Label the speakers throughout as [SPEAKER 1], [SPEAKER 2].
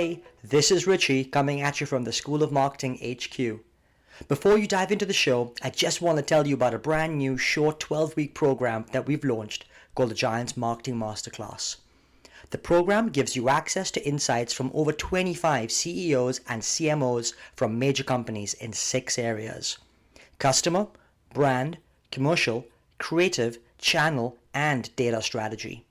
[SPEAKER 1] Hey, this is Richie coming at you from the School of Marketing HQ. Before you dive into the show, I just want to tell you about a brand new short 12-week program that we've launched called the Giants Marketing Masterclass. The program gives you access to insights from over 25 CEOs and CMOs from major companies in 6 areas: customer, brand, commercial, creative, channel, and data strategy.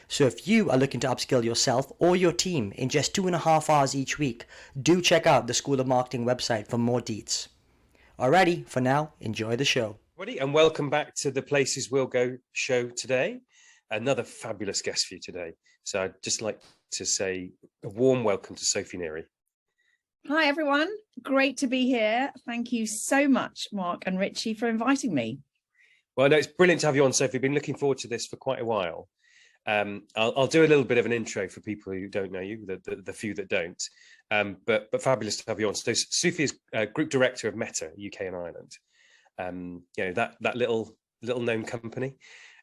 [SPEAKER 1] So if you are looking to upskill yourself or your team in just 2.5 hours each week, do check out the School of Marketing website for more deets. Alrighty, for now, enjoy the show.
[SPEAKER 2] And welcome back to the Places We'll Go show today. Another fabulous guest for you today. So I'd just like to say a warm welcome to Sophie Neary.
[SPEAKER 3] Hi, everyone. Great to be here. Thank you so much, Mark and Richie, for inviting me.
[SPEAKER 2] Well, no, it's brilliant to have you on, Sophie. I've been looking forward to this for quite a while. I'll do a little bit of an intro for people who don't know you, the few that don't. But fabulous to have you on. So Sophie is Group Director of Meta, UK and Ireland. You know, that little known company.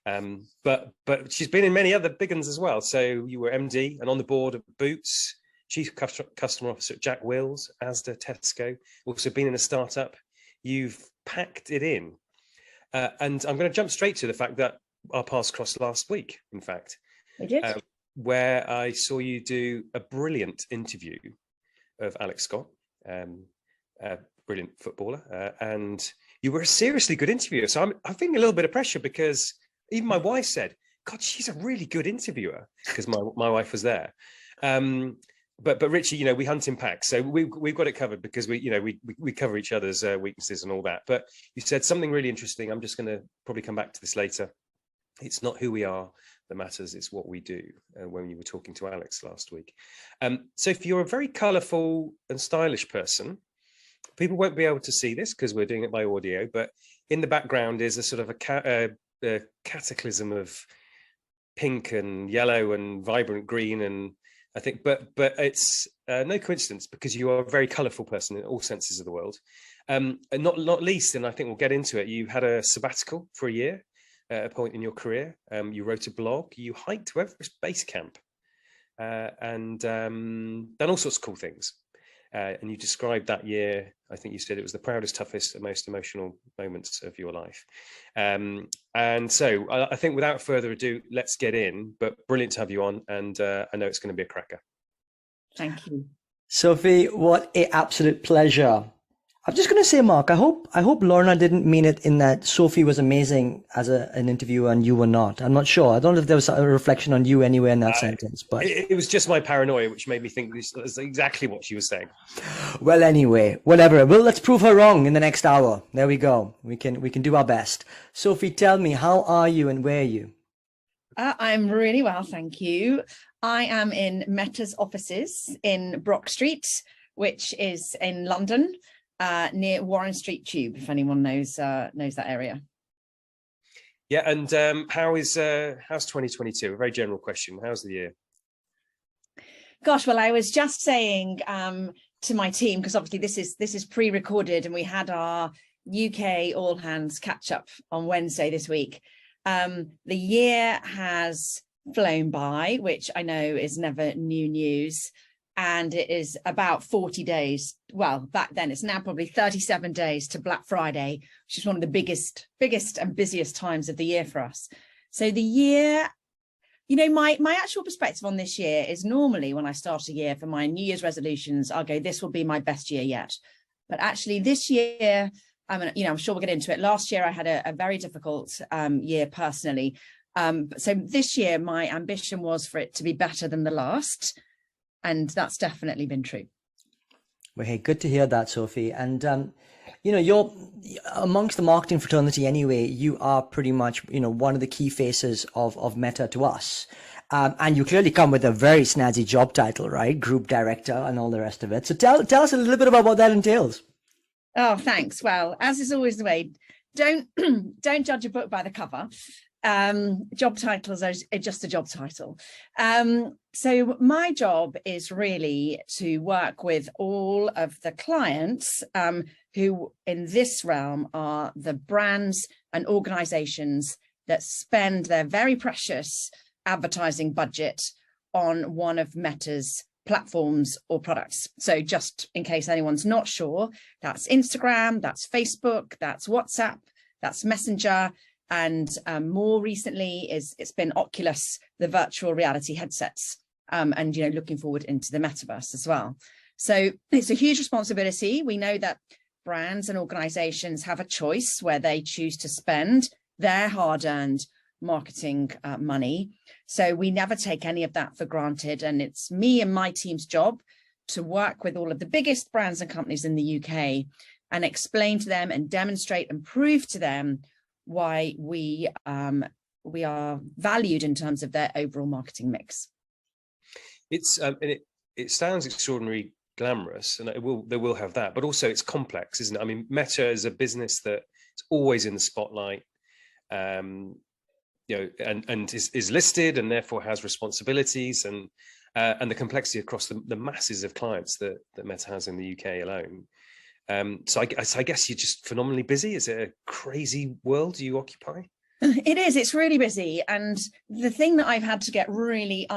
[SPEAKER 2] But she's been in many other big ones as well. So you were MD and on the board of Boots, Chief Customer Officer at Jack Wills, Asda, Tesco. Also been in a startup. You've packed it in. And I'm going to jump straight to the fact that our paths crossed last week, in fact.
[SPEAKER 3] We did.
[SPEAKER 2] Where I saw you do a brilliant interview of Alex Scott, a brilliant footballer, and you were a seriously good interviewer. So I'm feeling a little bit of pressure because even my wife said, God, she's a really good interviewer, because my wife was there. But Richie, you know, we hunt in packs, so we've got it covered because we cover each other's weaknesses and all that. But you said something really interesting. I'm just going to probably come back to this later. It's not who we are that matters, it's what we do, when you were talking to Alex last week. So if you're a very colourful and stylish person, people won't be able to see this because we're doing it by audio, but in the background is a sort of a cataclysm of pink and yellow and vibrant green, and I think, but it's no coincidence because you are a very colourful person in all senses of the world. And not least, and I think we'll get into it, you had a sabbatical for a year. At a point in your career, you wrote a blog, you hiked to Everest Base Camp, and done all sorts of cool things. And you described that year, I think you said it was the proudest, toughest, and most emotional moments of your life. And so I think without further ado, let's get in, but brilliant to have you on. And I know it's going to be a cracker.
[SPEAKER 3] Thank you.
[SPEAKER 1] Sophie, what an absolute pleasure. I'm just going to say, Mark, I hope Lorna didn't mean it in that Sophie was amazing as an interviewer and you were not. I'm not sure. I don't know if there was a reflection on you anywhere in that sentence. But
[SPEAKER 2] it was just my paranoia, which made me think this is exactly what she was saying.
[SPEAKER 1] Well, anyway, whatever. Well, let's prove her wrong in the next hour. There we go. We can do our best. Sophie, tell me, how are you and where are you?
[SPEAKER 3] I'm really well, thank you. I am in Meta's offices in Brock Street, which is in London. Near Warren Street Tube, if anyone knows that area.
[SPEAKER 2] Yeah, and how's 2022? A very general question. How's the year?
[SPEAKER 3] Gosh, well, I was just saying to my team, because obviously this is pre-recorded, and we had our UK all hands catch up on Wednesday this week. The year has flown by, which I know is never new news. And it is about 40 days. Well, back then it's now probably 37 days to Black Friday, which is one of the biggest and busiest times of the year for us. So the year, you know, my actual perspective on this year is normally when I start a year for my New Year's resolutions, I'll go, this will be my best year yet. But actually this year, I'm sure we'll get into it. Last year I had a very difficult year personally. So this year my ambition was for it to be better than the last. And that's definitely been true.
[SPEAKER 1] Well, hey, good to hear that, Sophie. And, you're amongst the marketing fraternity anyway. You are pretty much, one of the key faces of Meta to us. And you clearly come with a very snazzy job title, right? Group Director and all the rest of it. So tell us a little bit about what that entails.
[SPEAKER 3] Oh, thanks. Well, as is always the way, don't judge a book by the cover. Job titles are just a job title. So my job is really to work with all of the clients who in this realm are the brands and organizations that spend their very precious advertising budget on one of Meta's platforms or products. So just in case anyone's not sure, that's Instagram, that's Facebook, that's WhatsApp, that's Messenger, and more recently it's been Oculus, the virtual reality headsets, and looking forward into the metaverse as well. So it's a huge responsibility. We know that brands and organizations have a choice where they choose to spend their hard-earned marketing money. So we never take any of that for granted. And it's me and my team's job to work with all of the biggest brands and companies in the UK and explain to them and demonstrate and prove to them why we are valued in terms of their overall marketing mix.
[SPEAKER 2] It's it sounds extraordinarily glamorous, and they will have that, but also it's complex, isn't it? I mean, Meta is a business that is always in the spotlight, and is listed and therefore has responsibilities, and the complexity across the masses of clients that Meta has in the UK alone. So I guess you're just phenomenally busy. Is it a crazy world you occupy?
[SPEAKER 3] It is. It's really busy. And the thing that I've had to get really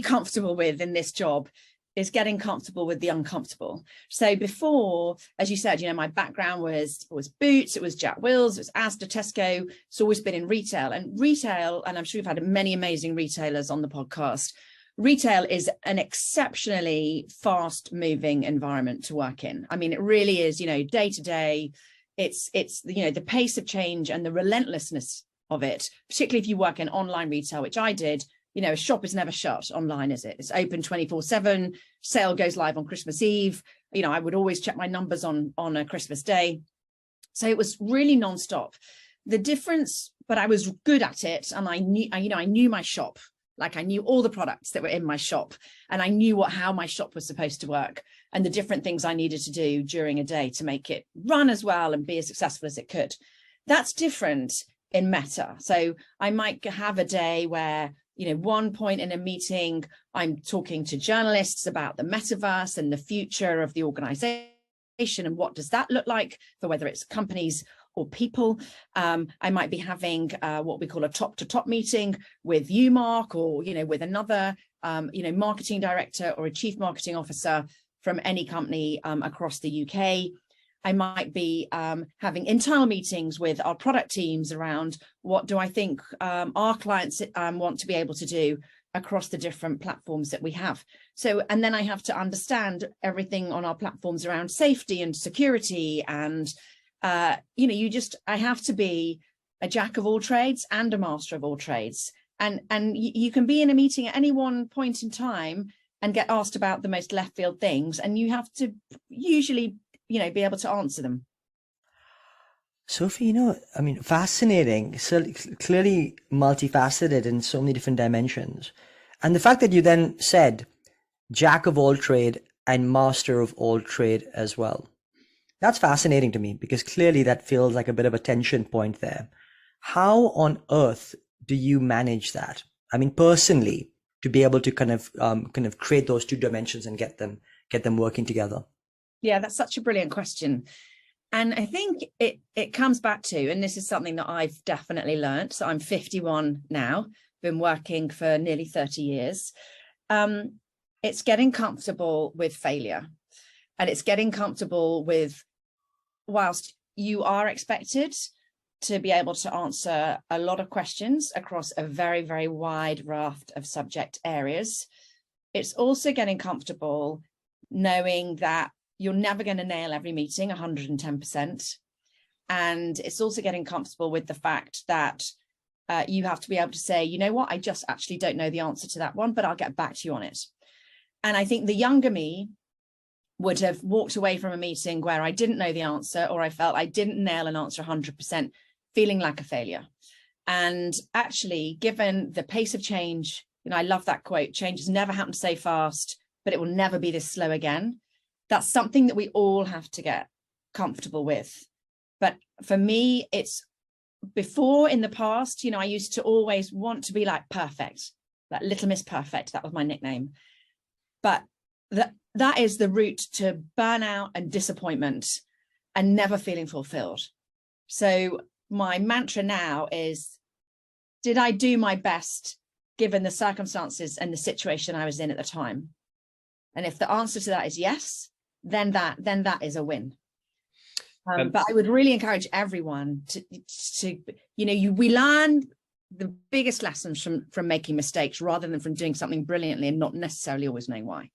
[SPEAKER 3] comfortable with in this job is getting comfortable with the uncomfortable. So before, as you said, my background was Boots, it was Jack Wills, it was Asda, Tesco. It's always been in retail, and I'm sure you've had many amazing retailers on the podcast. Retail is an exceptionally fast moving environment to work in. I mean, it really is, day to day. It's the pace of change and the relentlessness of it, particularly if you work in online retail, which I did. A shop is never shut online, is it? It's open 24/7. Sale goes live on Christmas Eve. I would always check my numbers on a Christmas day. So it was really nonstop. The difference, but I was good at it, and I knew my shop. Like, I knew all the products that were in my shop, and I knew how my shop was supposed to work and the different things I needed to do during a day to make it run as well and be as successful as it could. That's different in Meta. So I might have a day where, one point in a meeting, I'm talking to journalists about the metaverse and the future of the organization and what does that look like for whether it's companies or people. I might be having what we call a top-to-top meeting with you, Mark, or with another marketing director or a chief marketing officer from any company across the UK. I might be having internal meetings with our product teams around what do I think our clients want to be able to do across the different platforms that we have. So, and then I have to understand everything on our platforms around safety and security, and I have to be a jack of all trades and a master of all trades. And you can be in a meeting at any one point in time and get asked about the most left field things, and you have to usually be able to answer them.
[SPEAKER 1] Sophie, fascinating. So clearly multifaceted in so many different dimensions. And the fact that you then said jack of all trade and master of all trade as well. That's fascinating to me, because clearly that feels like a bit of a tension point there. How on earth do you manage that? I mean, personally, to be able to kind of create those two dimensions and get them working together.
[SPEAKER 3] Yeah, that's such a brilliant question. And I think it comes back to, and this is something that I've definitely learned. So I'm 51 now, been working for nearly 30 years. It's getting comfortable with failure. And it's getting comfortable with, whilst you are expected to be able to answer a lot of questions across a very, very wide raft of subject areas, it's also getting comfortable knowing that you're never going to nail every meeting 110%. And it's also getting comfortable with the fact that you have to be able to say, you know what, I just actually don't know the answer to that one, but I'll get back to you on it. And I think the younger me would have walked away from a meeting where I didn't know the answer, or I felt I didn't nail an answer 100%, feeling like a failure. And actually, given the pace of change, I love that quote, change has never happened so fast, but it will never be this slow again. That's something that we all have to get comfortable with. But for me, it's before, in the past, I used to always want to be like perfect, like Little Miss Perfect. That was my nickname. But that is the route to burnout and disappointment and never feeling fulfilled. So my mantra now is, did I do my best given the circumstances and the situation I was in at the time? And if the answer to that is yes, then that is a win. But I would really encourage everyone to we learn the biggest lessons from making mistakes rather than from doing something brilliantly and not necessarily always knowing why.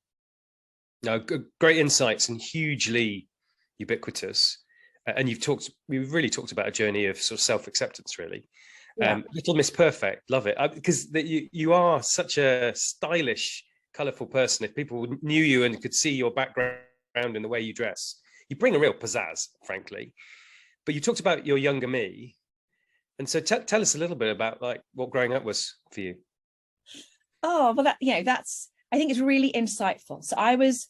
[SPEAKER 2] No, great insights and hugely ubiquitous. And we've really talked about a journey of sort of self-acceptance, really. Yeah. Little Miss Perfect, love it. Because you are such a stylish, colourful person. If people knew you and could see your background in the way you dress, you bring a real pizzazz, frankly. But you talked about your younger me. And so tell us a little bit about like what growing up was for you.
[SPEAKER 3] Oh, well, I think it's really insightful. So I was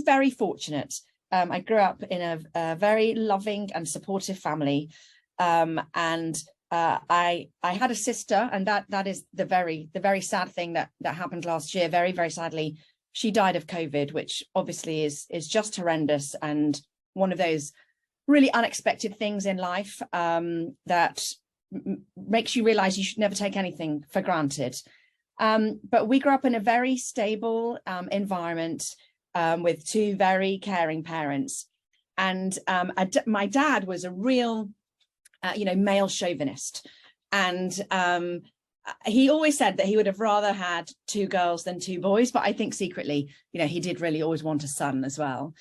[SPEAKER 3] very fortunate. I grew up in a very loving and supportive family. And I had a sister, and that is the very sad thing that happened last year. Very, very sadly, she died of COVID, which obviously is just horrendous and one of those really unexpected things in life that makes you realize you should never take anything for granted. But we grew up in a very stable environment with two very caring parents. And my dad was a real, male chauvinist. And he always said that he would have rather had two girls than two boys. But I think secretly, he did really always want a son as well.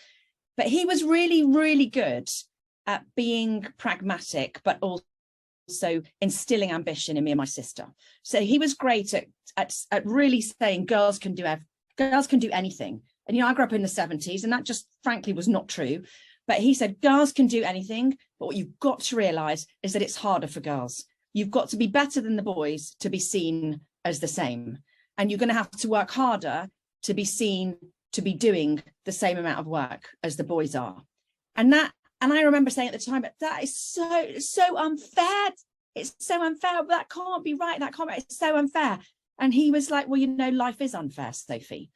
[SPEAKER 3] But he was really, really good at being pragmatic, but also instilling ambition in me and my sister. So he was great at really saying girls can do anything. And I grew up in the 70s, and that just frankly was not true. But he said girls can do anything, but what you've got to realize is that it's harder for girls. You've got to be better than the boys to be seen as the same, and you're going to have to work harder to be seen to be doing the same amount of work as the boys are. And I remember saying at the time, but that is so unfair. It's so unfair. That can't be right. That can't be right. It's so unfair. And he was like, well, life is unfair, Sophie.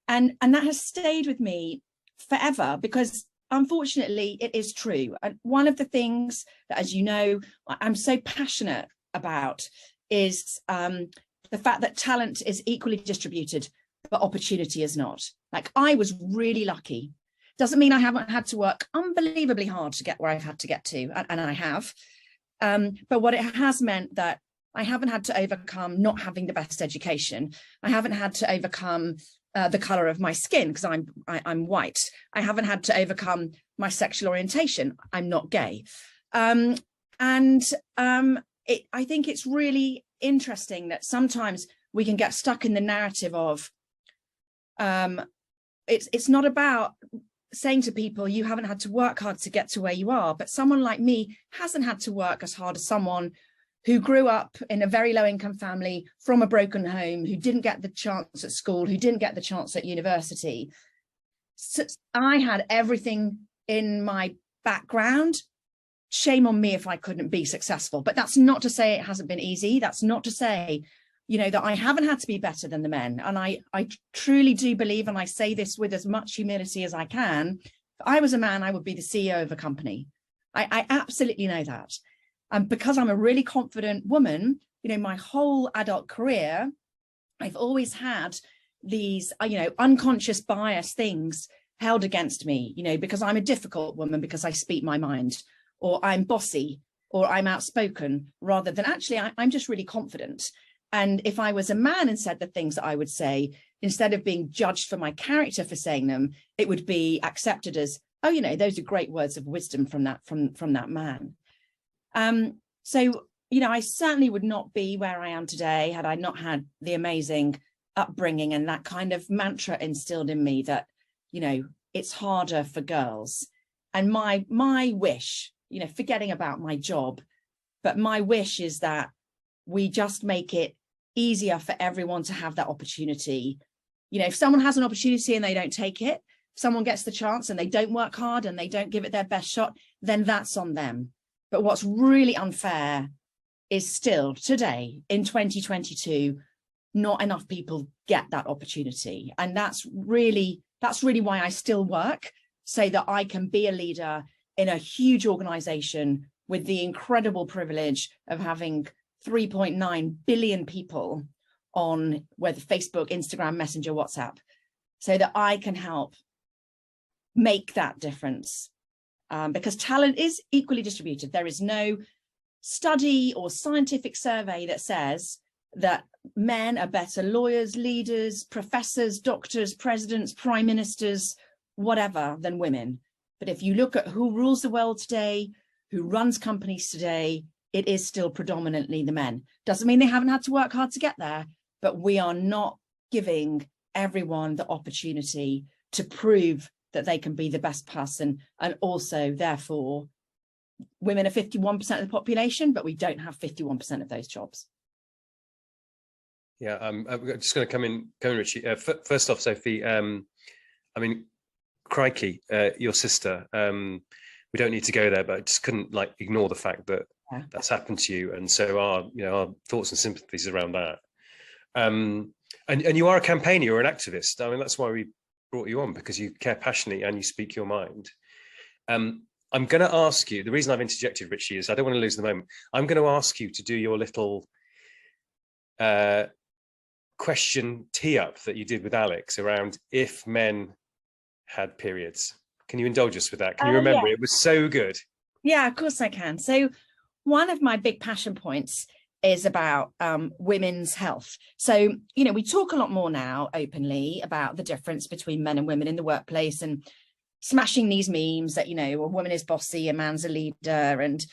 [SPEAKER 3] And that has stayed with me forever, because unfortunately it is true. And one of the things that, as you know, I'm so passionate about is the fact that talent is equally distributed, but opportunity is not. Like, I was really lucky. Doesn't mean I haven't had to work unbelievably hard to get where I've had to get to, and I have. But what it has meant that I haven't had to overcome not having the best education. I haven't had to overcome the color of my skin because I'm white. I haven't had to overcome my sexual orientation. I'm not gay. I think it's really interesting that sometimes we can get stuck in the narrative of it's not about saying to people, you haven't had to work hard to get to where you are, but someone like me hasn't had to work as hard as someone who grew up in a very low income family from a broken home, who didn't get the chance at school, who didn't get the chance at university. So I had everything in my background. Shame on me if I couldn't be successful. But that's not to say it hasn't been easy. That's not to say, that I haven't had to be better than the men. And I truly do believe, and I say this with as much humility as I can, if I was a man, I would be the CEO of a company. I absolutely know that. And because I'm a really confident woman, my whole adult career, I've always had these, unconscious bias things held against me, because I'm a difficult woman, because I speak my mind, or I'm bossy, or I'm outspoken, rather than actually I'm just really confident. And if I was a man and said the things that I would say, instead of being judged for my character for saying them, it would be accepted as, oh, those are great words of wisdom from that man. So, I certainly would not be where I am today had I not had the amazing upbringing and that kind of mantra instilled in me that, it's harder for girls. And my wish, forgetting about my job, but my wish is that we just make it easier for everyone to have that opportunity. If someone has an opportunity and they don't take it, if someone gets the chance and they don't work hard and they don't give it their best shot, then that's on them. But what's really unfair is still today in 2022, not enough people get that opportunity. And that's really why I still work, so that I can be a leader in a huge organization with the incredible privilege of having 3.9 billion people on whether Facebook, Instagram, Messenger, WhatsApp. so that I can help make that difference. Because talent is equally distributed. There is no study or scientific survey that says that men are better lawyers, leaders, professors, doctors, presidents, prime ministers, whatever, than women. But if you look at who rules the world today, who runs companies today, it is still predominantly the men. Doesn't mean they haven't had to work hard to get there, but we are not giving everyone the opportunity to prove that they can be the best person. And also, therefore, women are 51% of the population, but we don't have 51% of those jobs.
[SPEAKER 2] Yeah, I'm just going to come in, Richie. First off, Sophie, I mean, crikey, your sister, we don't need to go there, but I just couldn't ignore the fact that that's happened to you. And so our thoughts and sympathies around that. And you are a campaigner, you're an activist. I mean, that's why we brought you on, because you care passionately and you speak your mind. I'm going to ask you, the reason I've interjected, Richie, is I don't want to lose the moment. I'm going to ask you to do your little question tee up that you did with Alex around if men had periods. Can you indulge us with that? Can you remember?
[SPEAKER 3] Yeah.
[SPEAKER 2] It was so good.
[SPEAKER 3] Yeah, of course I can. So one of my big passion points is about women's health. So, we talk a lot more now openly about the difference between men and women in the workplace, and smashing these memes that, a woman is bossy, a man's a leader. And,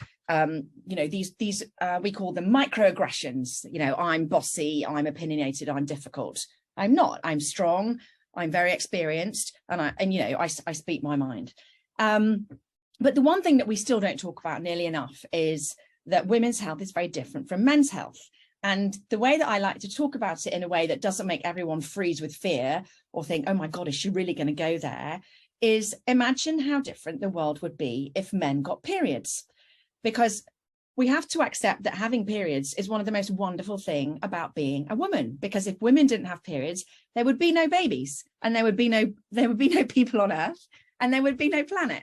[SPEAKER 3] these we call them microaggressions. I'm bossy, I'm opinionated, I'm difficult. I'm not. I'm strong. I'm very experienced. And I speak my mind. But the one thing that we still don't talk about nearly enough is that women's health is very different from men's health. And the way that I like to talk about it in a way that doesn't make everyone freeze with fear or think, oh my God, is she really going to go there? Is imagine how different the world would be if men got periods. Because we have to accept that having periods is one of the most wonderful things about being a woman. Because if women didn't have periods, there would be no babies, and there would be no people on Earth, and there would be no planet.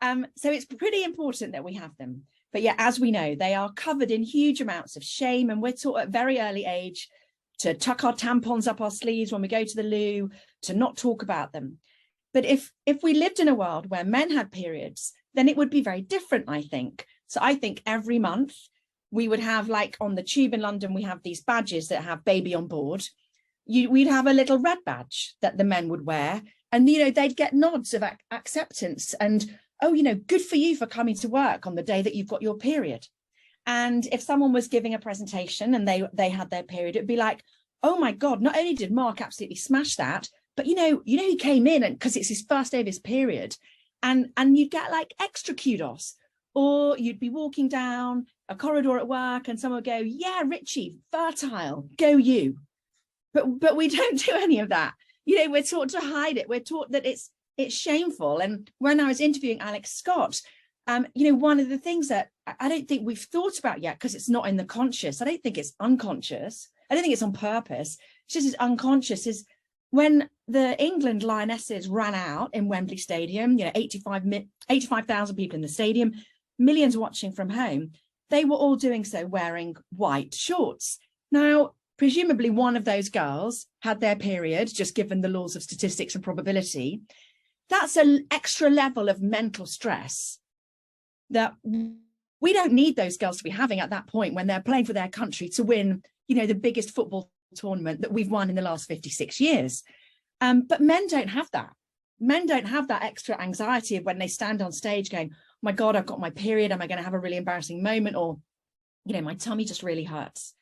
[SPEAKER 3] So it's pretty important that we have them. But yeah, as we know, they are covered in huge amounts of shame, and we're taught at a very early age to tuck our tampons up our sleeves when we go to the loo, to not talk about them. But if we lived in a world where men had periods, then it would be very different, I think. So I think every month we would have, on the tube in London, we have these badges that have baby on board. We'd have a little red badge that the men would wear, and, they'd get nods of acceptance and, oh, good for you for coming to work on the day that you've got your period. And if someone was giving a presentation and they had their period, it'd be like, oh my God, not only did Mark absolutely smash that, but he came in and because it's his first day of his period, and you'd get extra kudos. Or you'd be walking down a corridor at work and someone would go, yeah, Richie, fertile, go you. But we don't do any of that. We're taught to hide it. We're taught that it's shameful. And when I was interviewing Alex Scott, one of the things that I don't think we've thought about yet, because it's not in the conscious, I don't think it's unconscious, I don't think it's on purpose, it's just it's unconscious, is when the England Lionesses ran out in Wembley Stadium, 85,000 people in the stadium, millions watching from home, they were all doing so wearing white shorts. Now, presumably one of those girls had their period, just given the laws of statistics and probability. That's an extra level of mental stress that we don't need those girls to be having at that point when they're playing for their country to win, the biggest football tournament that we've won in the last 56 years. But men don't have that. Men don't have that extra anxiety of when they stand on stage going, oh my God, I've got my period. Am I going to have a really embarrassing moment? Or, my tummy just really hurts.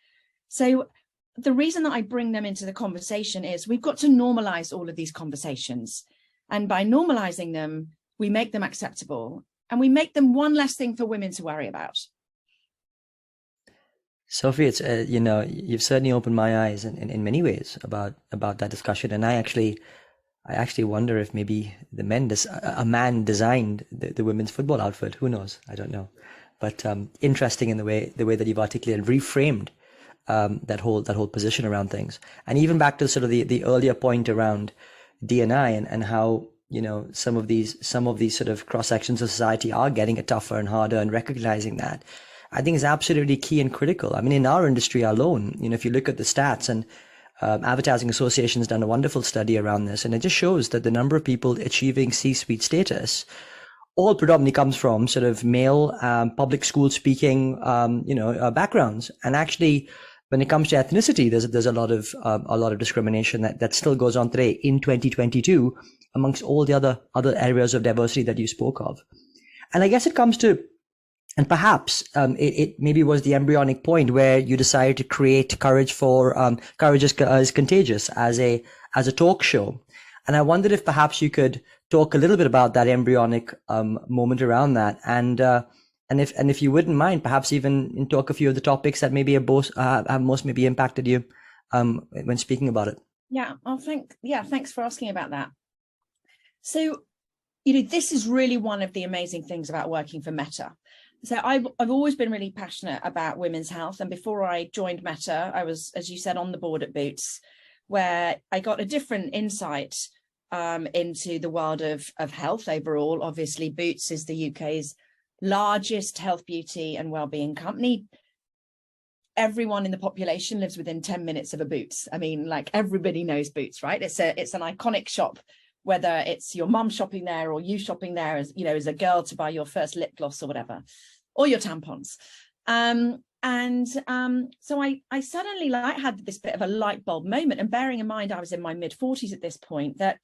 [SPEAKER 3] So the reason that I bring them into the conversation is we've got to normalize all of these conversations. And by normalizing them, we make them acceptable, and we make them one less thing for women to worry about.
[SPEAKER 1] Sophie, it's you've certainly opened my eyes in many ways about that discussion, and I actually wonder if maybe a man designed the women's football outfit. Who knows? I don't know, but interesting in the way that you've articulated, reframed that whole position around things, and even back to sort of the earlier point around D&I and how some of these sort of cross sections of society are getting it tougher and harder, and recognizing that, I think, is absolutely key and critical. I mean, in our industry alone, if you look at the stats, and Advertising Association has done a wonderful study around this, and it just shows that the number of people achieving C-suite status all predominantly comes from sort of male public school speaking backgrounds. And actually, when it comes to ethnicity, there's a lot of discrimination that still goes on today in 2022 amongst all the other areas of diversity that you spoke of. And I guess it comes to, and perhaps it maybe was the embryonic point where you decided to create Courage is Contagious as a talk show. And I wondered if perhaps you could talk a little bit about that embryonic moment around that, and if you wouldn't mind, perhaps even talk a few of the topics that maybe have most maybe impacted you when speaking about it.
[SPEAKER 3] Yeah, thanks for asking about that. So, this is really one of the amazing things about working for Meta. So I've always been really passionate about women's health, and before I joined Meta, I was, as you said, on the board at Boots, where I got a different insight into the world of health overall. Obviously, Boots is the UK's largest health, beauty and wellbeing company. Everyone in the population lives within 10 minutes of a Boots. I mean, like, everybody knows Boots, right? It's an iconic shop, whether it's your mum shopping there or you shopping there as a girl to buy your first lip gloss or whatever, or your tampons. So I suddenly had this bit of a light bulb moment, and bearing in mind I was in my mid-40s at this point, that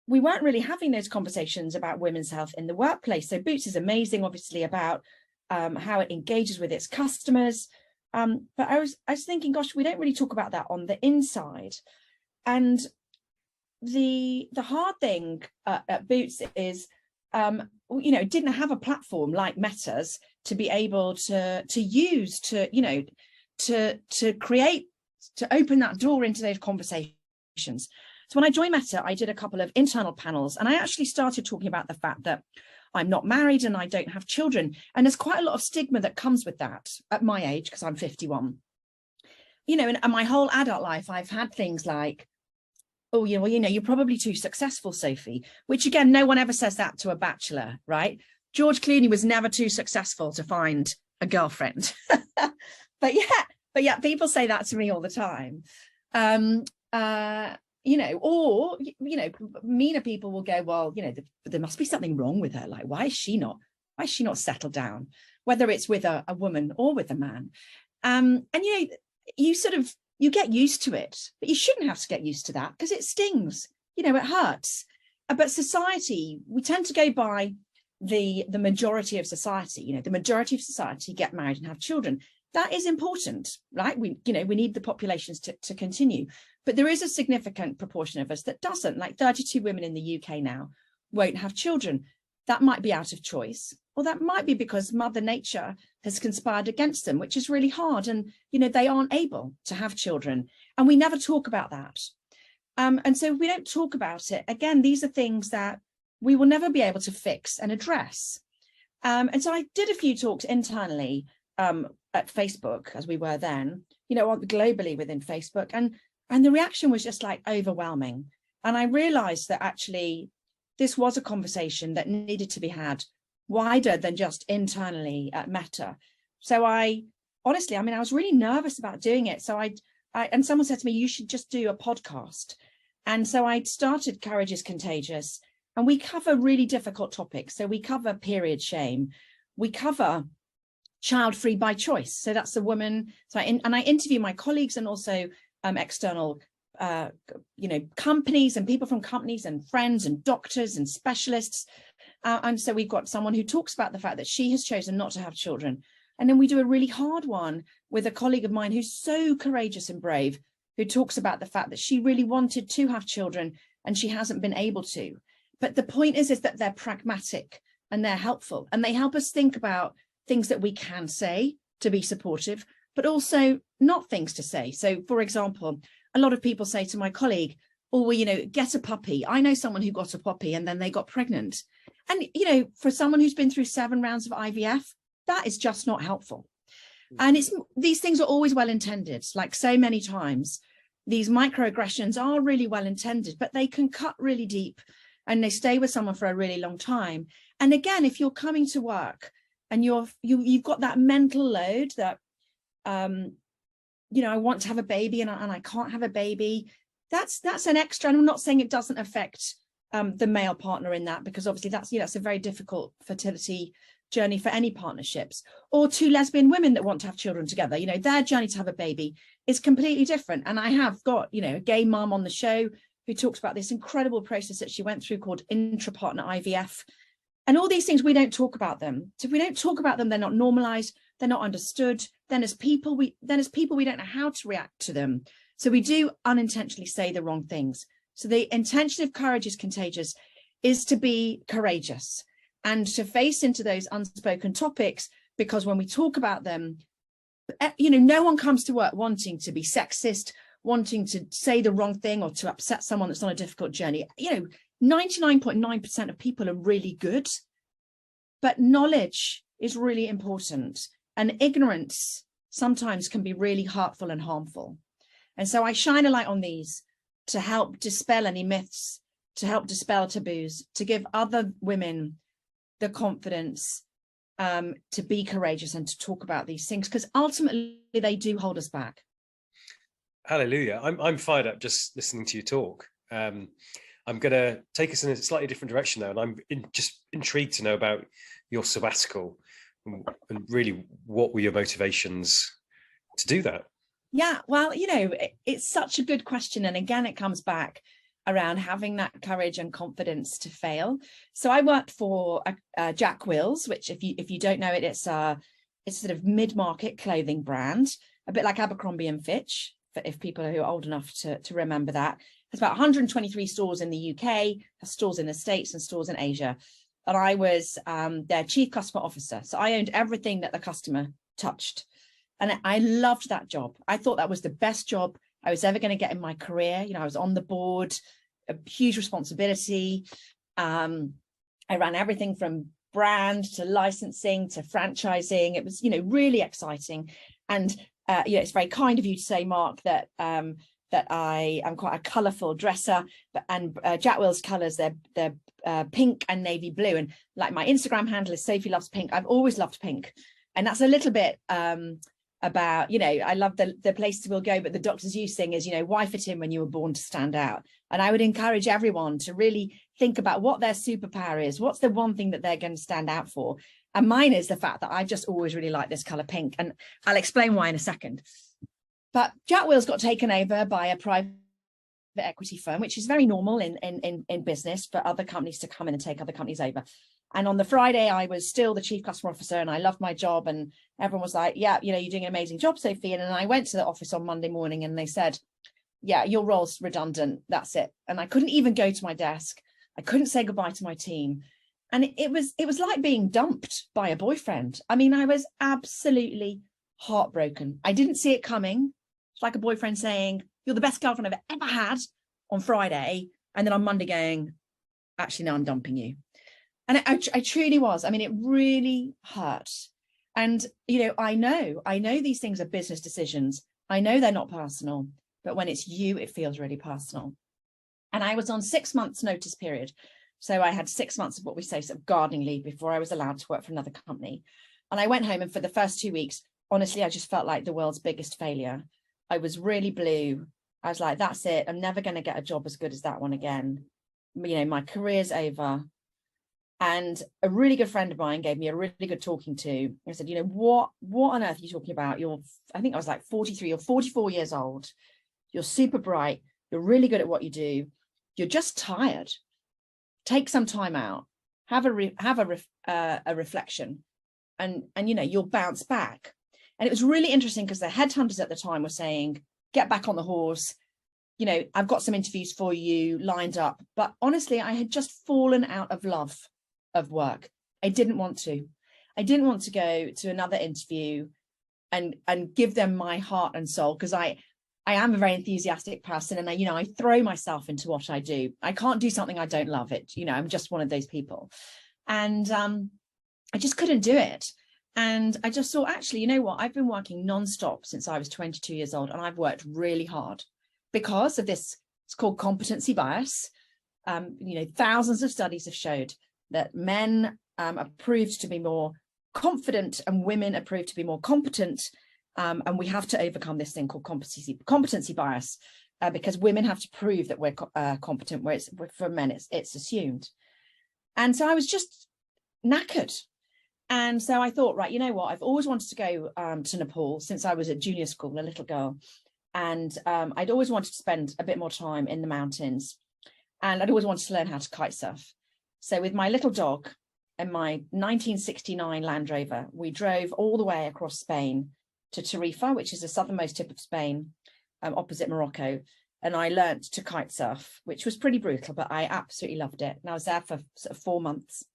[SPEAKER 3] we weren't really having those conversations about women's health in the workplace. So Boots is amazing, obviously, about how it engages with its customers, but I was thinking, gosh, we don't really talk about that on the inside. And the hard thing at Boots is didn't have a platform like Meta's to be able to use to create, to open that door into those conversations. So when I joined Meta, I did a couple of internal panels, and I actually started talking about the fact that I'm not married and I don't have children. And there's quite a lot of stigma that comes with that at my age, because I'm 51. And my whole adult life, I've had things like, oh, you're probably too successful, Sophie, which again, no one ever says that to a bachelor, right? George Clooney was never too successful to find a girlfriend. but yeah, people say that to me all the time. Meaner people will go, well, there must be something wrong with her. Like, why is she not settled down, whether it's with a woman or with a man? You get used to it, but you shouldn't have to get used to that, because it stings, it hurts. But society, we tend to go by the majority of society. The majority of society get married and have children. That is important, right? We need the populations to continue. But there is a significant proportion of us that doesn't. Like 32 women in the UK now won't have children. That might be out of choice, or that might be because Mother Nature has conspired against them, which is really hard. And, they aren't able to have children. And we never talk about that. And so we don't talk about it. Again, these are things that we will never be able to fix and address. And so I did a few talks internally at Facebook, as we were then, globally within Facebook. And the reaction was just like overwhelming. And I realized that actually this was a conversation that needed to be had wider than just internally at Meta. So I was really nervous about doing it. So and someone said to me, you should just do a podcast. And so I started Courage is Contagious, and we cover really difficult topics. So we cover period shame. We cover child-free by choice. So that's a woman. So I interview my colleagues and also external companies and people from companies and friends and doctors and specialists. And so we've got someone who talks about the fact that she has chosen not to have children. And then we do a really hard one with a colleague of mine who's so courageous and brave, who talks about the fact that she really wanted to have children and she hasn't been able to. But the point is that they're pragmatic and they're helpful, and they help us think about things that we can say to be supportive, but also not things to say. So, for example, a lot of people say to my colleague, oh, well, get a puppy. I know someone who got a puppy and then they got pregnant. And, for someone who's been through 7 rounds of IVF, that is just not helpful. And these things are always well-intended. Like so many times, these microaggressions are really well-intended, but they can cut really deep and they stay with someone for a really long time. And again, if you're coming to work and you've got that mental load that I want to have a baby and I can't have a baby. That's an extra. And I'm not saying it doesn't affect the male partner in that, because obviously that's a very difficult fertility journey for any partnerships. Or two lesbian women that want to have children together, their journey to have a baby is completely different. And I have got, a gay mum on the show who talks about this incredible process that she went through called intra-partner IVF. And all these things, we don't talk about them. So if we don't talk about them, they're not normalized, they're not understood. Then as people, we don't know how to react to them. So we do unintentionally say the wrong things. So the intention of courage is contagious is to be courageous and to face into those unspoken topics, because when we talk about them, no one comes to work wanting to be sexist, wanting to say the wrong thing or to upset someone that's on a difficult journey. 99.9% of people are really good, but knowledge is really important, and ignorance sometimes can be really hurtful and harmful. And so I shine a light on these to help dispel any myths, to help dispel taboos, to give other women the confidence to be courageous and to talk about these things, because ultimately they do hold us back.
[SPEAKER 2] Hallelujah. I'm fired up just listening to you talk. I'm going to take us in a slightly different direction now, and I'm just intrigued to know about your sabbatical and really what were your motivations to do that?
[SPEAKER 3] Yeah, well, it's such a good question. And again, it comes back around having that courage and confidence to fail. So I worked for Jack Wills, which if you don't know it, it's sort of mid-market clothing brand, a bit like Abercrombie and Fitch, if people who are old enough to remember that. There's about 123 stores in the UK, has stores in the States and stores in Asia. And I was their chief customer officer. So I owned everything that the customer touched. And I loved that job. I thought that was the best job I was ever going to get in my career. I was on the board, a huge responsibility. I ran everything from brand to licensing to franchising. It was, really exciting. And, it's very kind of you to say, Mark, that I am quite a colourful dresser, and Jack Wills colours, they're pink and navy blue. And like my Instagram handle is Sophie Loves Pink. I've always loved pink. And that's a little bit about, I love the places we'll go, but the Doctor's You thing is, why fit in when you were born to stand out? And I would encourage everyone to really think about what their superpower is. What's the one thing that they're going to stand out for? And mine is the fact that I've just always really liked this colour pink. And I'll explain why in a second. But Jack Wills got taken over by a private equity firm, which is very normal in business for other companies to come in and take other companies over. And on the Friday, I was still the chief customer officer and I loved my job. And everyone was like, yeah, you're doing an amazing job, Sophie. And then I went to the office on Monday morning and they said, yeah, your role's redundant. That's it. And I couldn't even go to my desk. I couldn't say goodbye to my team. And it was like being dumped by a boyfriend. I mean, I was absolutely heartbroken. I didn't see it coming. It's like a boyfriend saying, you're the best girlfriend I've ever had on Friday. And then on Monday going, actually, no, I'm dumping you. And I truly was. I mean, it really hurt. And, I know these things are business decisions. I know they're not personal, but when it's you, it feels really personal. And I was on 6 months notice period. So I had 6 months of what we say sort of gardening leave before I was allowed to work for another company. And I went home, and for the first 2 weeks, honestly, I just felt like the world's biggest failure. I was really blue. I was like, that's it. I'm never going to get a job as good as that one again. My career's over. And a really good friend of mine gave me a really good talking to. I said, what on earth are you talking about? I think I was like 43 or 44 years old. You're super bright. You're really good at what you do. You're just tired. Take some time out. Have a reflection, and you'll bounce back. And it was really interesting because the headhunters at the time were saying, get back on the horse. I've got some interviews for you lined up. But honestly, I had just fallen out of love of work. I didn't want to go to another interview and give them my heart and soul, because I am a very enthusiastic person, and I throw myself into what I do. I can't do something I don't love it. I'm just one of those people. And I just couldn't do it. And I just thought, actually, you know what? I've been working nonstop since I was 22 years old, and I've worked really hard because of this. It's called competency bias. Thousands of studies have showed that men are proved to be more confident and women are proved to be more competent And we have to overcome this thing called competency bias, because women have to prove that we're competent, whereas for men it's assumed. And so I was just knackered. And so I thought, right, you know what, I've always wanted to go to Nepal since I was at junior school, a little girl. And I'd always wanted to spend a bit more time in the mountains. And I'd always wanted to learn how to kite surf. So with my little dog and my 1969 Land Rover, we drove all the way across Spain to Tarifa, which is the southernmost tip of Spain, opposite Morocco. And I learnt to kite surf, which was pretty brutal, but I absolutely loved it. And I was there for sort of 4 months.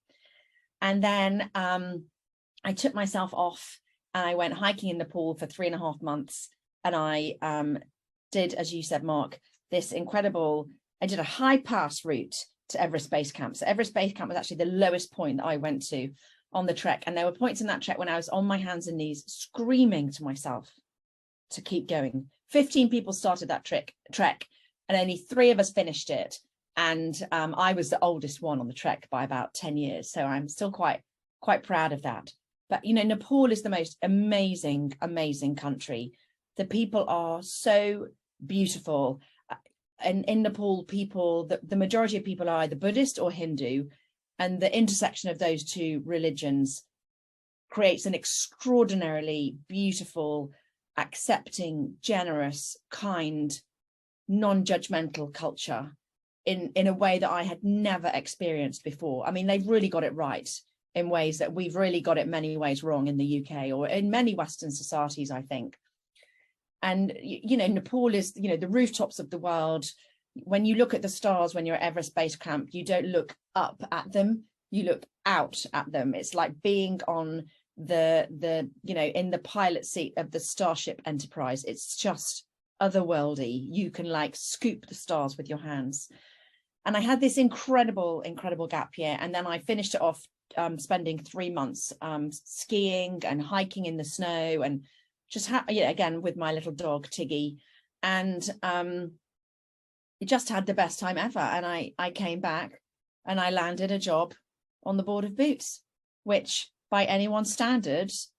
[SPEAKER 3] And then I took myself off and I went hiking in Nepal for 3.5 months. And I did, as you said, Mark, this incredible, I did a high pass route to Everest Base Camp. So Everest Base Camp was actually the lowest point that I went to on the trek. And there were points in that trek when I was on my hands and knees screaming to myself to keep going. 15 people started that trek and only 3 of us finished it. And I was the oldest one on the trek by about 10 years. So I'm still quite proud of that. But, you know, Nepal is the most amazing, amazing country. The people are so beautiful. And in Nepal, people, the majority of people are either Buddhist or Hindu. And the intersection of those two religions creates an extraordinarily beautiful, accepting, generous, kind, non-judgmental culture in a way that I had never experienced before. I mean, they've really got it right in ways that we've really got it many ways wrong in the UK or in many Western societies, I think. And, you know, Nepal is, you know, the rooftops of the world. When you look at the stars, when you're at Everest Base Camp, you don't look up at them, you look out at them. It's like being on the you know, in the pilot seat of the Starship Enterprise. It's just otherworldly. You can like scoop the stars with your hands. And I had this incredible gap year. And then I finished it off spending 3 months skiing and hiking in the snow and just again with my little dog Tiggy, and just had the best time ever. And I came back and I landed a job on the board of Boots, which by anyone's standards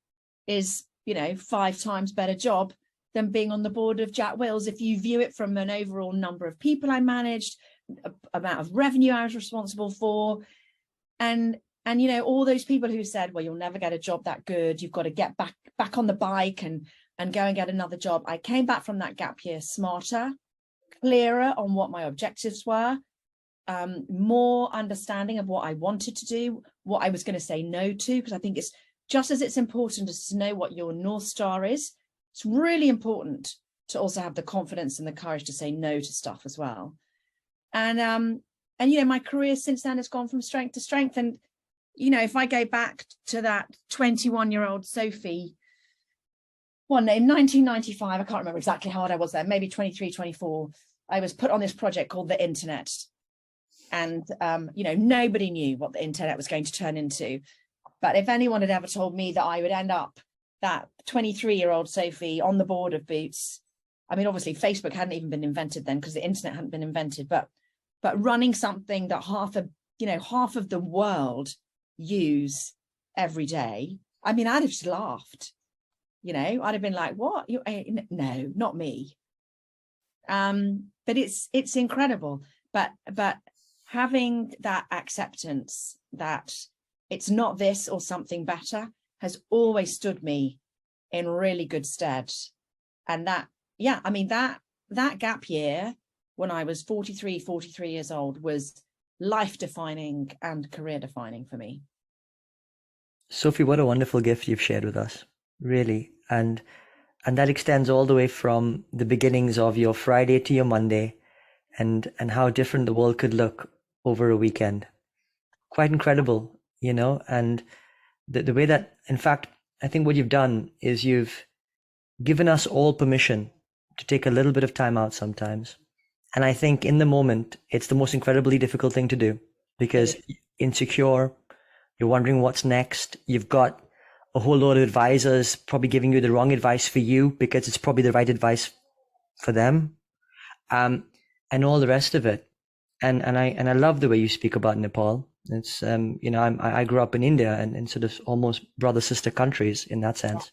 [SPEAKER 3] is, you know, 5 times better job than being on the board of Jack Wills if you view it from an overall number of people I managed, amount of revenue I was responsible for, and you know, all those people who said, well, you'll never get a job that good, you've got to get back on the bike and go and get another job. I came back from that gap year smarter, clearer on what my objectives were, more understanding of what I wanted to do, what I was going to say no to, because I think it's just as it's important as to know what your North Star is, it's really important to also have the confidence and the courage to say no to stuff as well. And you know, my career since then has gone from strength to strength. And you know, if I go back to that 21-year-old Sophie, well, in 1995, I can't remember exactly how old I was then, maybe 23, 24, I was put on this project called the internet. And, you know, nobody knew what the internet was going to turn into. But if anyone had ever told me that I would end up that 23-year-old Sophie on the board of Boots, I mean, obviously Facebook hadn't even been invented then because the internet hadn't been invented, but running something that half of the world use every day, I mean, I'd have just laughed, you know, I'd have been like, what? No, not me. But it's incredible. But having that acceptance that it's not this or something better has always stood me in really good stead. And that, yeah, I mean, that gap year when I was 43 years old was life-defining and career-defining for me.
[SPEAKER 1] Sophie, what a wonderful gift you've shared with us, really. And that extends all the way from the beginnings of your Friday to your Monday and how different the world could look over a weekend. Quite incredible, you know, and the way that, in fact, I think what you've done is you've given us all permission to take a little bit of time out sometimes. And I think in the moment, it's the most incredibly difficult thing to do because insecure, you're wondering what's next. You've got a whole load of advisors probably giving you the wrong advice for you because it's probably the right advice for them, and all the rest of it. And I love the way you speak about Nepal. It's you know, I grew up in India and sort of almost brother sister countries in that sense,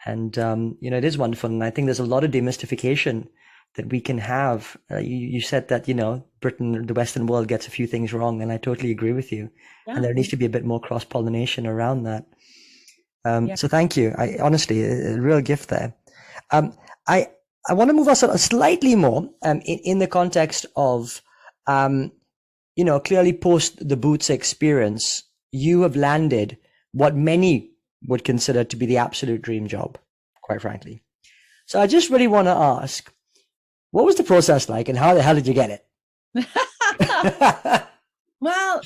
[SPEAKER 1] And, it is wonderful. And I think there's a lot of demystification that we can have. You said that, Britain, the Western world gets a few things wrong, and I totally agree with you.
[SPEAKER 3] Yeah.
[SPEAKER 1] And there needs to be a bit more cross-pollination around that.
[SPEAKER 3] Yeah.
[SPEAKER 1] So thank you. I honestly, a real gift there. I want to move us slightly more in the context of, clearly post the Boots experience, you have landed what many would consider to be the absolute dream job, quite frankly. So I just really want to ask, what was the process like, and how the hell did you get it?
[SPEAKER 3] Well,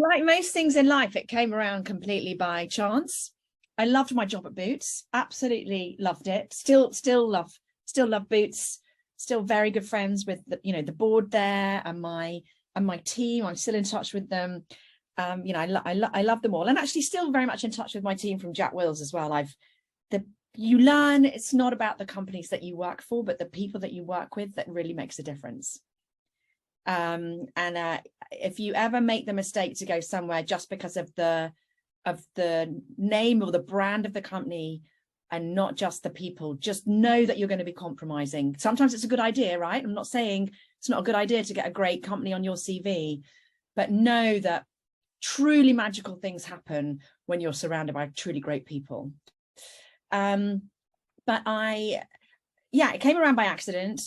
[SPEAKER 3] like most things in life, it came around completely by chance. I loved my job at Boots, absolutely loved it. Still love Boots. Still very good friends with the board there and my team. I'm still in touch with them. I love them all, and actually still very much in touch with my team from Jack Wills as well. You learn it's not about the companies that you work for, but the people that you work with that really makes a difference. If you ever make the mistake to go somewhere just because of the name or the brand of the company and not just the people, just know that you're going to be compromising. Sometimes it's a good idea, right? I'm not saying it's not a good idea to get a great company on your CV, but know that truly magical things happen when you're surrounded by truly great people. But it came around by accident.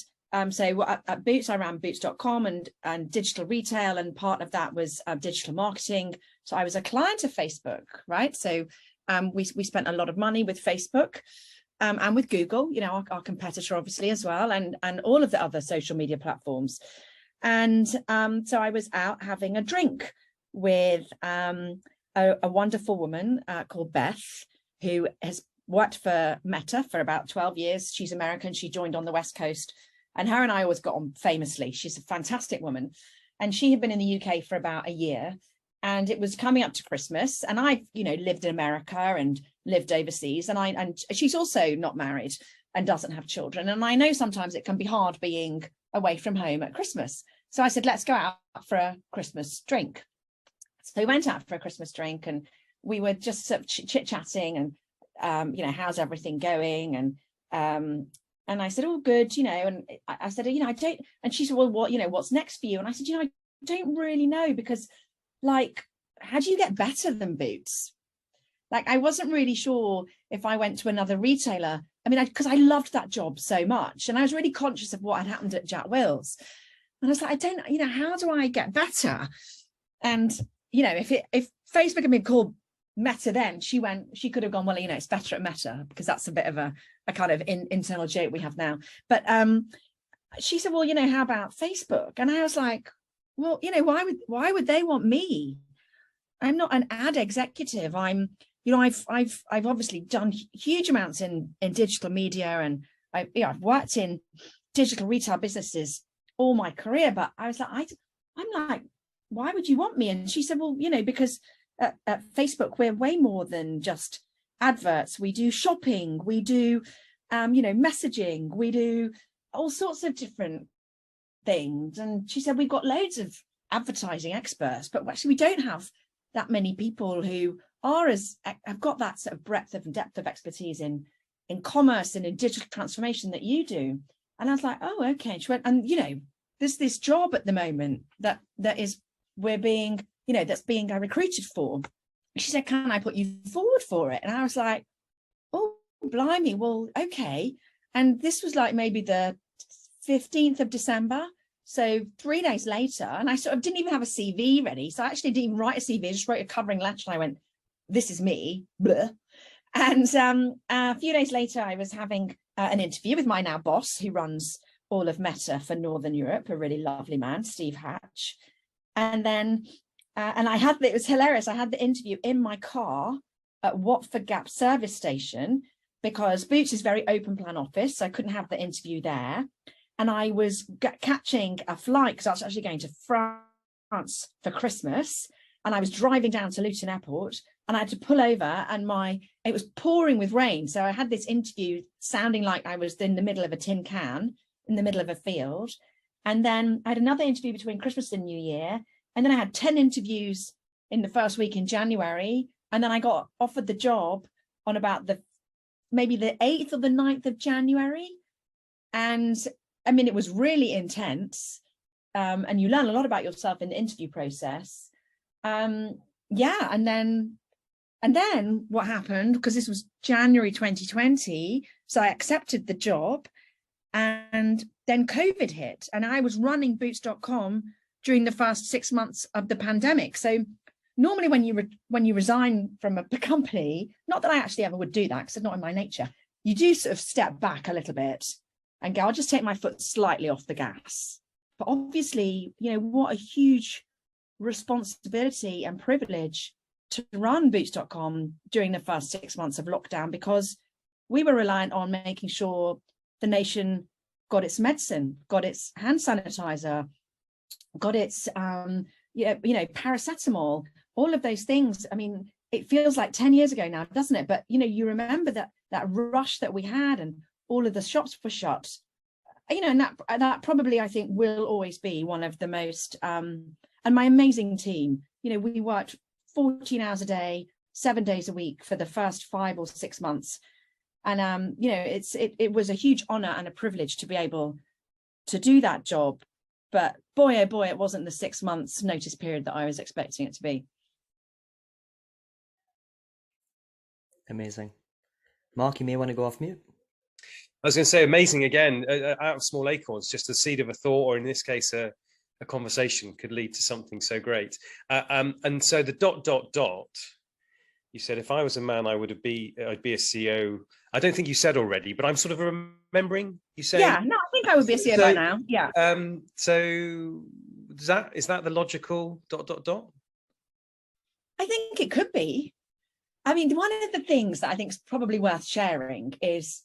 [SPEAKER 3] So at Boots, I ran boots.com and digital retail, and part of that was digital marketing. So I was a client of Facebook, right? So we spent a lot of money with Facebook and with Google, our competitor obviously as well, and all of the other social media platforms. And so I was out having a drink with a wonderful woman called Beth, who has worked for Meta for about 12 years. She's American. She joined on the West Coast. And her and I always got on famously. She's a fantastic woman. And she had been in the UK for about a year. And it was coming up to Christmas. And I, lived in America and lived overseas. And she's also not married and doesn't have children. And I know sometimes it can be hard being away from home at Christmas. So I said, let's go out for a Christmas drink. So we went out for a Christmas drink, and we were just sort of chit-chatting and, how's everything going? And I said, oh, good, and I said, I don't, and she said, well, what's next for you? And I said, I don't really know, because how do you get better than Boots? I wasn't really sure if I went to another retailer. Because I loved that job so much, and I was really conscious of what had happened at Jack Wills. And I was like, I don't, how do I get better? And, if Facebook had been called Meta then, she could have gone, well, it's better at Meta, because that's a bit of a kind of internal joke we have now. But she said, well, how about Facebook? And I was like, well, why would they want me? I'm not an ad executive. I've obviously done huge amounts in digital media, and I've worked in digital retail businesses all my career. But I was like, I'm like, why would you want me? And she said, well, because at Facebook, we're way more than just adverts. We do shopping, we do, messaging, we do all sorts of different things. And she said, we've got loads of advertising experts, but actually we don't have that many people who have got that sort of breadth and depth of expertise in commerce and in digital transformation that you do. And I was like, oh, okay. She went, and there's this job at the moment that we're being, that's being recruited for. She said, can I put you forward for it? And I was like, oh, blimey, well, okay. And this was maybe the 15th of December. So 3 days later, and I sort of didn't even have a CV ready. So I actually didn't even write a CV, I just wrote a covering letter. And I went, this is me. Blah. And a few days later, I was having an interview with my now boss, who runs all of Meta for Northern Europe, a really lovely man, Steve Hatch. And then, it was hilarious. I had the interview in my car at Watford Gap service station, because Boots is very open plan office. So I couldn't have the interview there. And I was catching a flight, because I was actually going to France for Christmas. And I was driving down to Luton Airport, and I had to pull over, and it was pouring with rain. So I had this interview sounding like I was in the middle of a tin can, in the middle of a field. And then I had another interview between Christmas and New Year. And then I had 10 interviews in the first week in January. And then I got offered the job on about the maybe the 8th or the 9th of January. And I mean, it was really intense. And you learn a lot about yourself in the interview process. Yeah, and then what happened, because this was January 2020, so I accepted the job, and then COVID hit, and I was running boots.com during the first 6 months of the pandemic. So normally when you resign from a company, not that I actually ever would do that because it's not in my nature, you do sort of step back a little bit and go, I'll just take my foot slightly off the gas. But obviously, you know, what a huge responsibility and privilege to run boots.com during the first 6 months of lockdown, because we were reliant on making sure the nation got its medicine, got its hand sanitizer, got its paracetamol, all of those things. I mean, it feels like 10 years ago now, doesn't it? But, you know, you remember that rush that we had, and all of the shops were shut, you know, and that probably, I think, will always be one of the most, and my amazing team, you know, we worked 14 hours a day, 7 days a week for the first 5 or 6 months. And, you know, it was a huge honor and a privilege to be able to do that job. But boy, oh boy, it wasn't the 6 months notice period that I was expecting it to be.
[SPEAKER 1] Amazing. Mark, you may want to go off mute.
[SPEAKER 2] I was going to say, amazing again, out of small acorns, just the seed of a thought, or in this case, a conversation could lead to something so great. And so the ... You said, if I was a man, I'd be a CEO. I don't think you said already, but I'm sort of remembering you saying.
[SPEAKER 3] Yeah, no, I think I would be a CEO by now. Yeah.
[SPEAKER 2] So is that the logical ...
[SPEAKER 3] I think it could be. I mean, one of the things that I think is probably worth sharing is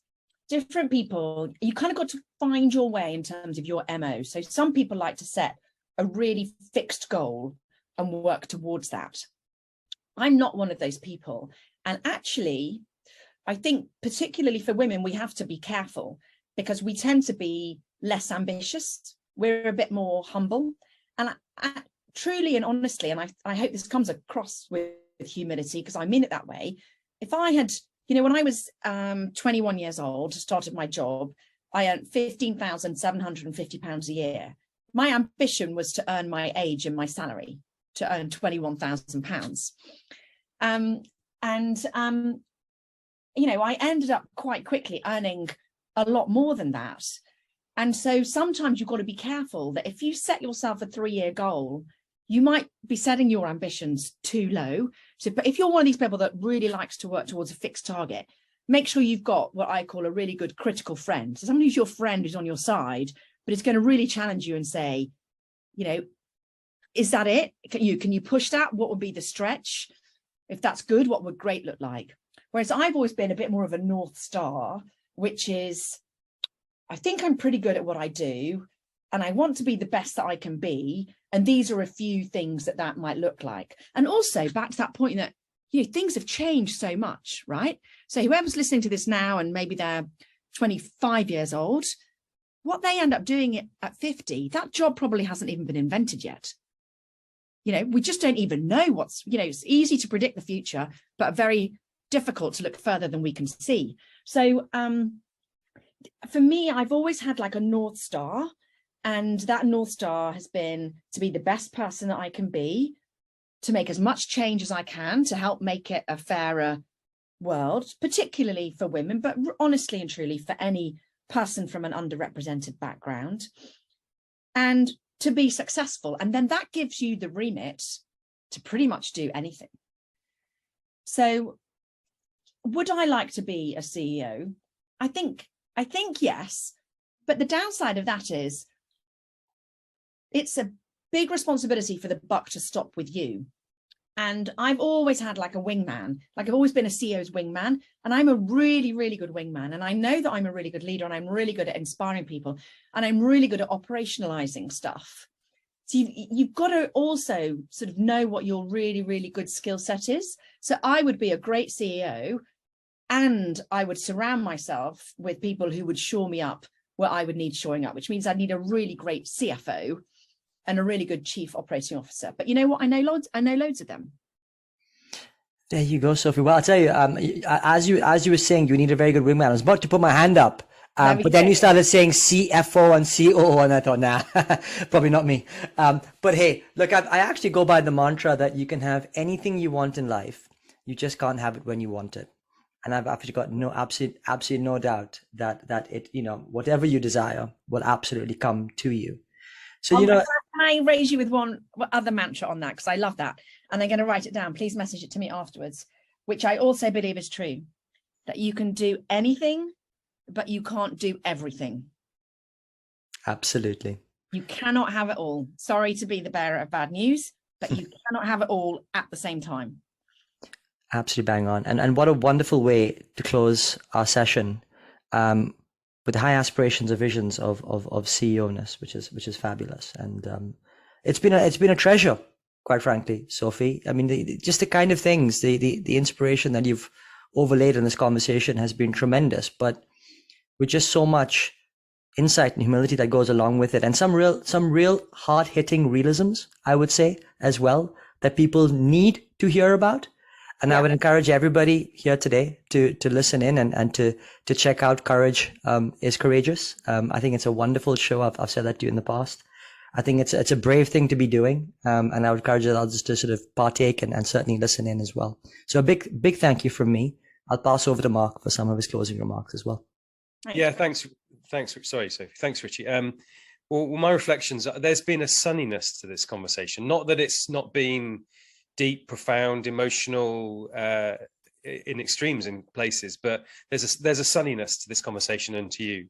[SPEAKER 3] different people, you kind of got to find your way in terms of your MO. So some people like to set a really fixed goal and work towards that. I'm not one of those people. And actually, I think particularly for women, we have to be careful because we tend to be less ambitious. We're a bit more humble. And I truly and honestly, and I hope this comes across with humility because I mean it that way. If I had, you know, when I was 21 years old, started my job, I earned £15,750 a year. My ambition was to earn my age and my salary, to earn £21,000. You know, I ended up quite quickly earning a lot more than that. And so sometimes you've got to be careful that if you set yourself a 3-year goal, you might be setting your ambitions too low. So, but if you're one of these people that really likes to work towards a fixed target, make sure you've got what I call a really good critical friend. So someone who's your friend, who's on your side, but it's going to really challenge you and say, you know, is that it? Can you push that? What would be the stretch? If that's good, what would great look like? Whereas I've always been a bit more of a North Star, which is, I think I'm pretty good at what I do, and I want to be the best that I can be. And these are a few things that might look like. And also back to that point that, you know, things have changed so much, right? So whoever's listening to this now, and maybe they're 25 years old, what they end up doing at 50, that job probably hasn't even been invented yet. You know, we just don't even know what's, you know, it's easy to predict the future, but very difficult to look further than we can see. So for me, I've always had like a North Star, and that North Star has been to be the best person that I can be, to make as much change as I can to help make it a fairer world, particularly for women, but honestly and truly for any person from an underrepresented background, and to be successful. And then that gives you the remit to pretty much do anything. So would I like to be a CEO? I think yes, but the downside of that is it's a big responsibility for the buck to stop with you. And I've always had like a wingman, like I've always been a CEO's wingman, and I'm a really, really good wingman. And I know that I'm a really good leader, and I'm really good at inspiring people, and I'm really good at operationalizing stuff. So you've got to also sort of know what your really, really good skill set is. So I would be a great CEO, and I would surround myself with people who would shore me up where I would need shoring up, which means I'd need a really great CFO and a really good chief operating officer. But you know what? I know loads of them.
[SPEAKER 1] There you go, Sophie. Well, I'll tell you, as you were saying, you need a very good wingman. I was about to put my hand up, but then you started saying CFO and COO, and I thought, nah, probably not me. But hey, look, I actually go by the mantra that you can have anything you want in life, you just can't have it when you want it. And I've actually got absolutely no doubt that it, whatever you desire will absolutely come to you. So,
[SPEAKER 3] Can I raise you with one other mantra on that? Because I love that. And I'm going to write it down. Please message it to me afterwards, which I also believe is true, that you can do anything, but you can't do everything.
[SPEAKER 1] Absolutely.
[SPEAKER 3] You cannot have it all. Sorry to be the bearer of bad news, but you cannot have it all at the same time.
[SPEAKER 1] Absolutely bang on. And what a wonderful way to close our session. With high aspirations or visions of CEO-ness, which is fabulous, and it's been a treasure, quite frankly, Sophie. I mean, just the kind of things, the inspiration that you've overlaid in this conversation has been tremendous. But with just so much insight and humility that goes along with it, and some real hard-hitting realisms, I would say, as well, that people need to hear about. And I would encourage everybody here today to listen in and to check out Courage is Courageous. I think it's a wonderful show. I've said that to you in the past. I think it's a brave thing to be doing. And I would encourage others to sort of partake and certainly listen in as well. So a big thank you from me. I'll pass over to Mark for some of his closing remarks as well.
[SPEAKER 2] Yeah, thanks. Sorry, Sophie. Thanks, Richie. Well, my reflections, there's been a sunniness to this conversation. Not that it's not been deep, profound, emotional, in extremes in places, but there's a sunniness to this conversation, and to you,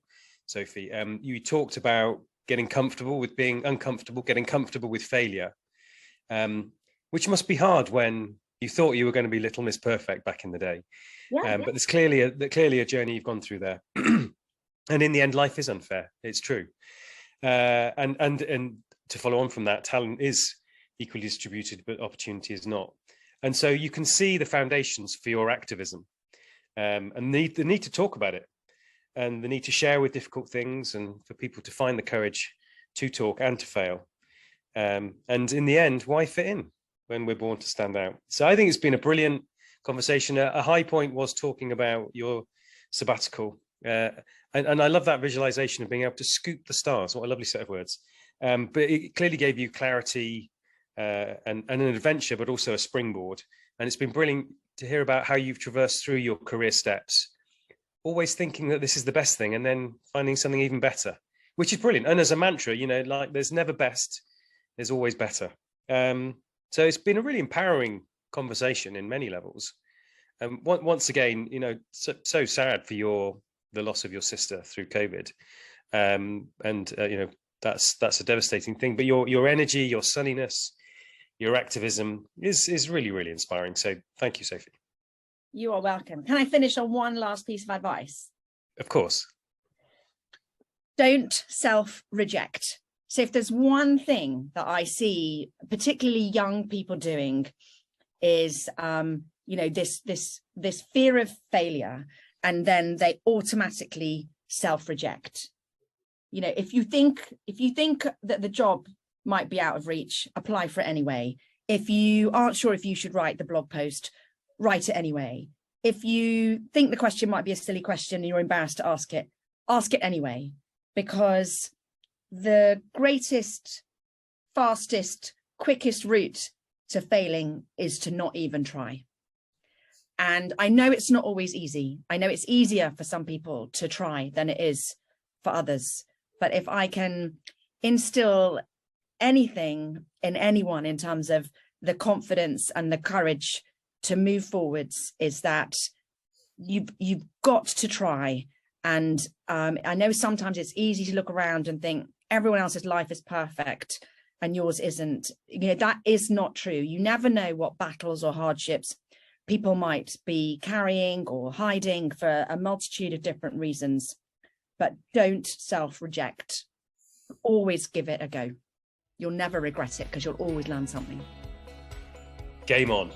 [SPEAKER 2] Sophie. You talked about getting comfortable with being uncomfortable, getting comfortable with failure, which must be hard when you thought you were going to be Little Miss Perfect back in the day. But there's clearly a journey you've gone through there. And in the end, life is unfair. It's true. And to follow on from that, talent is equally distributed, but opportunity is not. And so you can see the foundations for your activism, and the need to talk about it, and the need to share with difficult things, and for people to find the courage to talk and to fail. And in the end, why fit in when we're born to stand out? So I think it's been a brilliant conversation. A high point was talking about your sabbatical. And I love that visualization of being able to scoop the stars. What a lovely set of words. But it clearly gave you clarity, and an adventure, but also a springboard. And it's been brilliant to hear about how you've traversed through your career steps, always thinking that this is the best thing and then finding something even better, which is brilliant. And as a mantra, like there's never best, there's always better. So it's been a really empowering conversation in many levels. Once again, so sad for the loss of your sister through COVID. That's a devastating thing, but your energy, your sunniness, your activism is really, really inspiring. So thank you, Sophie.
[SPEAKER 3] You are welcome. Can I finish on one last piece of advice?
[SPEAKER 2] Of course.
[SPEAKER 3] Don't self-reject. So if there's one thing that I see, particularly young people doing, is this fear of failure, and then they automatically self-reject. If you think that the job might be out of reach, apply for it anyway. If you aren't sure if you should write the blog post, write it anyway. If you think the question might be a silly question and you're embarrassed to ask it anyway, because the greatest, fastest, quickest route to failing is to not even try. And I know it's not always easy. I know it's easier for some people to try than it is for others. But if I can instill anything in anyone in terms of the confidence and the courage to move forwards, is that you've got to try. And I know sometimes it's easy to look around and think everyone else's life is perfect and yours isn't. That is not true. You never know what battles or hardships people might be carrying or hiding for a multitude of different reasons. But don't self-reject. Always give it a go. You'll never regret it because you'll always learn something.
[SPEAKER 2] Game on.